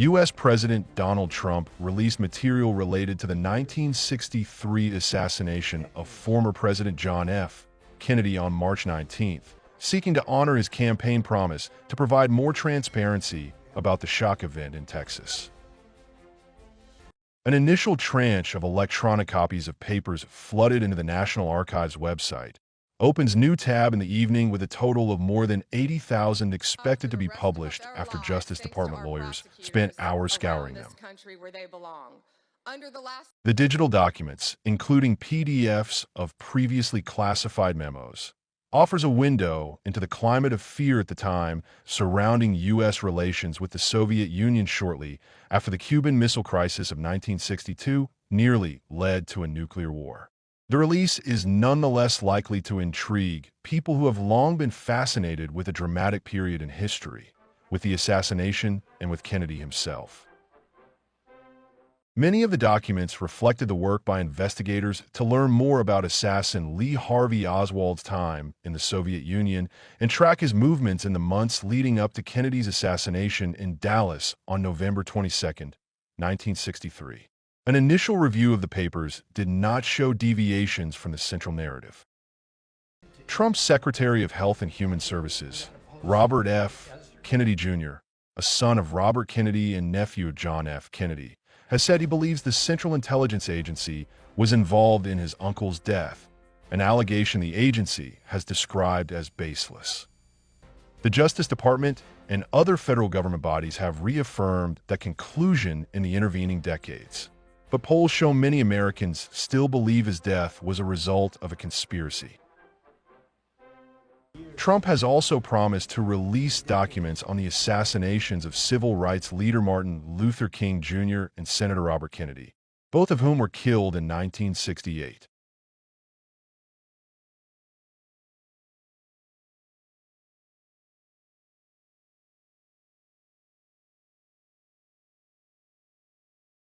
U.S. President Donald Trump released material related to the 1963 assassination of former President John F. Kennedy on March 19th, seeking to honor his campaign promise to provide more transparency about the shock event in Texas. An initial tranche of electronic copies of papers flooded into the National Archives website. Opens new tab in the evening with a total of more than 80,000 expected to be published after Justice Department lawyers spent hours scouring them. The digital documents, including PDFs of previously classified memos, offers a window into the climate of fear at the time surrounding U.S. relations with the Soviet Union shortly after the Cuban Missile Crisis of 1962 nearly led to a nuclear war. The release is nonetheless likely to intrigue people who have long been fascinated with a dramatic period in history, with the assassination and with Kennedy himself. Many of the documents reflected the work by investigators to learn more about assassin Lee Harvey Oswald's time in the Soviet Union and track his movements in the months leading up to Kennedy's assassination in Dallas on November 22, 1963. An initial review of the papers did not show deviations from the central narrative. Trump's Secretary of Health and Human Services, Robert F. Kennedy Jr., a son of Robert Kennedy and nephew of John F. Kennedy, has said he believes the Central Intelligence Agency was involved in his uncle's death, an allegation the agency has described as baseless. The Justice Department and other federal government bodies have reaffirmed that conclusion in the intervening decades. But polls show many Americans still believe his death was a result of a conspiracy. Trump has also promised to release documents on the assassinations of civil rights leader Martin Luther King Jr. and Senator Robert Kennedy, both of whom were killed in 1968.